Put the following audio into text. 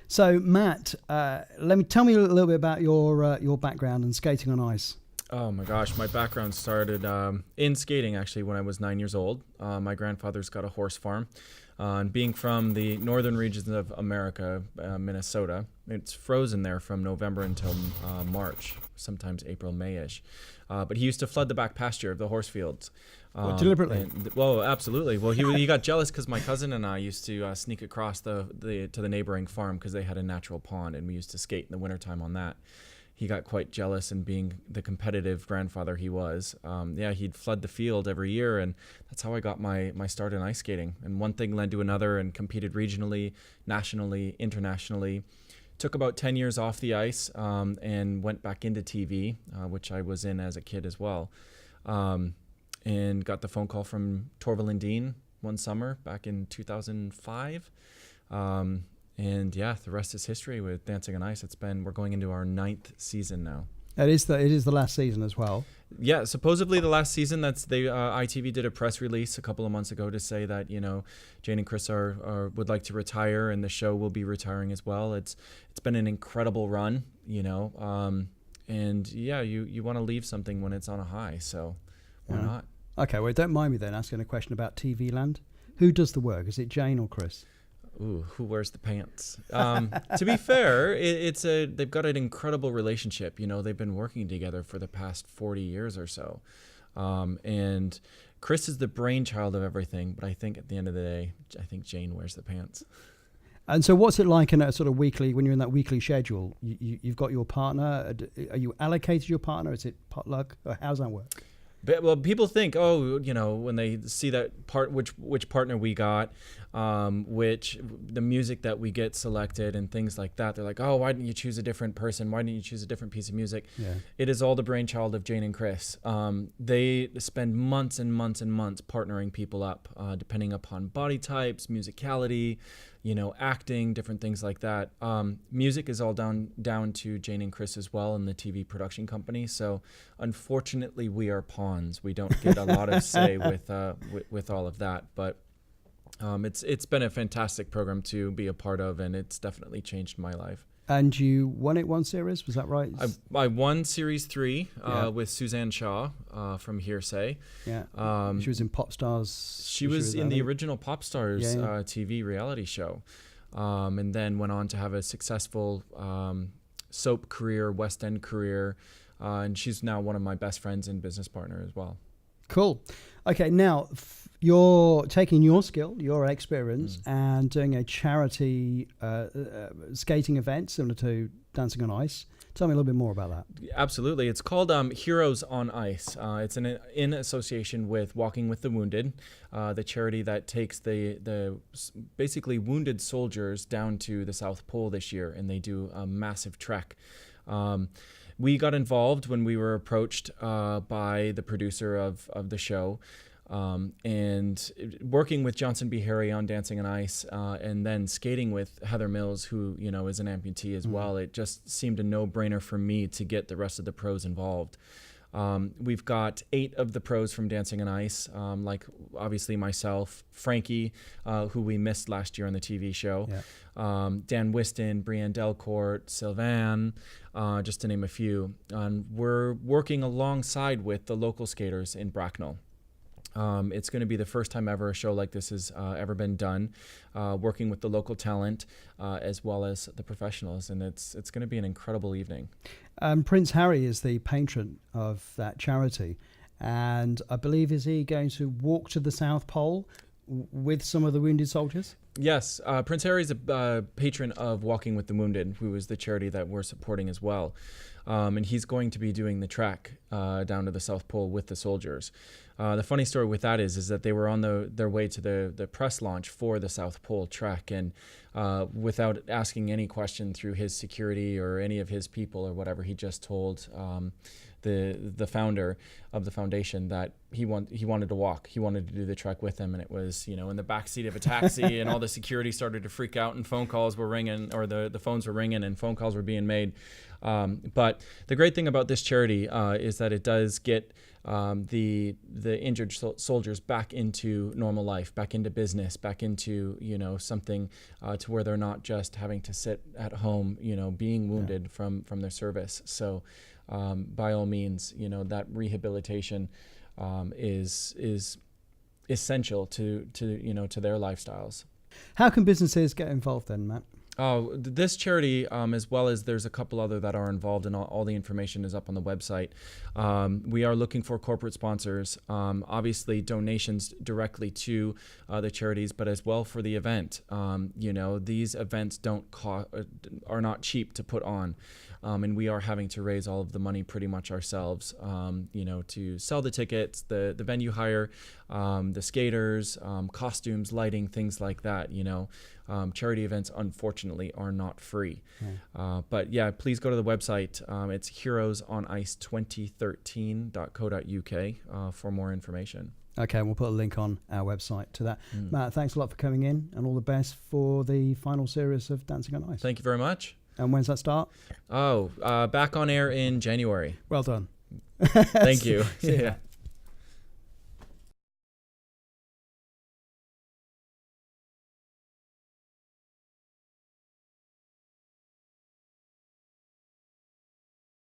So, Matt, tell me a little bit about your background in skating on ice. Oh my gosh, my background started in skating actually when I was 9 years old. My grandfather's got a horse farm. And being from the northern regions of America, Minnesota, it's frozen there from November until March, sometimes April, May-ish. But he used to flood the back pasture of the horse fields. Deliberately? Well, absolutely. Well, he got jealous because my cousin and I used to sneak across to the neighboring farm because they had a natural pond, and we used to skate in the wintertime on that. He got quite jealous, and being the competitive grandfather he was, he'd flood the field every year, and that's how I got my start in ice skating. And one thing led to another, and competed regionally, nationally, internationally. Took about 10 years off the ice and went back into TV, which I was in as a kid as well, and got the phone call from Torval and Dean one summer back in 2005. And yeah, the rest is history with Dancing on Ice. We're going into our 9th season now. It is the last season as well. Yeah, supposedly the last season. ITV did a press release a couple of months ago to say that, Jane and Chris would like to retire, and the show will be retiring as well. It's been an incredible run, and yeah, you want to leave something when it's on a high, so why not? Okay, well, don't mind me then asking a question about TV Land. Who does the work? Is it Jane or Chris? Ooh, who wears the pants? To be fair, they've got an incredible relationship. They've been working together for the past 40 years or so. And Chris is the brainchild of everything, but I think at the end of the day, I think Jane wears the pants. And so what's it like in a sort of weekly, when you're in that weekly schedule? You've got your partner. Are you allocated your partner? Is it potluck? Or how's that work? Well, people think, when they see that which partner we got, the music that we get selected and things like that, they're like, oh, why didn't you choose a different person? Why didn't you choose a different piece of music? Yeah. It is all the brainchild of Jane and Chris. They spend months and months and months partnering people up, depending upon body types, musicality, acting, different things like that. Music is all down to Jane and Chris as well, in the TV production company. So unfortunately, we are pawns. We don't get a lot of say with all of that. But it's been a fantastic program to be a part of, and it's definitely changed my life. And you won it one series, was that right? I won Series 3 with Suzanne Shaw from Hearsay. Yeah. She was in Pop Stars. She was in the original Pop Stars TV reality show, and then went on to have a successful soap career, West End career, and she's now one of my best friends and business partner as well. Cool. Okay, now you're taking your skill, your experience, and doing a charity skating event similar to Dancing on Ice. Tell me a little bit more about that. Absolutely. It's called Heroes on Ice. It's in association with Walking with the Wounded, the charity that takes the basically wounded soldiers down to the South Pole this year, and they do a massive trek. We got involved when we were approached by the producer of the show, and working with Johnson B. Harry on Dancing on Ice, and then skating with Heather Mills, who is an amputee as well. It just seemed a no-brainer for me to get the rest of the pros involved. We've got 8 of the pros from Dancing on Ice, like obviously myself, Frankie, who we missed last year on the TV show, Dan Whiston, Brianne Delcourt, Sylvain, just to name a few. We're working alongside with the local skaters in Bracknell. It's going to be the first time ever a show like this has ever been done, working with the local talent as well as the professionals, and it's going to be an incredible evening. Prince Harry is the patron of that charity, and I believe, is he going to walk to the South Pole with some of the wounded soldiers? Yes, Prince Harry is a patron of Walking with the Wounded, who is the charity that we're supporting as well. And he's going to be doing the trek down to the South Pole with the soldiers. The funny story with that is that they were on their way to the press launch for the South Pole trek, and without asking any question through his security or any of his people or whatever, he just told the founder of the foundation that he wanted to walk. He wanted to do the trek with him, and it was in the backseat of a taxi and all the the security started to freak out and phone calls were ringing, or the phones were ringing and phone calls were being made. But the great thing about this charity is that it does get the injured soldiers back into normal life, back into business, back into, something to where they're not just having to sit at home, being wounded from their service. So by all means, that rehabilitation is essential to their lifestyles. How can businesses get involved then, Matt? Oh, this charity, as well as there's a couple other that are involved, and all the information is up on the website. We are looking for corporate sponsors, obviously donations directly to the charities, but as well for the event. These events are not cheap to put on. And we are having to raise all of the money pretty much ourselves, to sell the tickets, the venue hire, the skaters, costumes, lighting, things like that. Charity events, unfortunately, are not free. But yeah, please go to the website. It's heroesonice2013.co.uk for more information. Okay, we'll put a link on our website to that. Matt, thanks a lot for coming in, and all the best for the final series of Dancing on Ice. Thank you very much. And when's that start? Back on air in January. Well done. Thank you. See ya.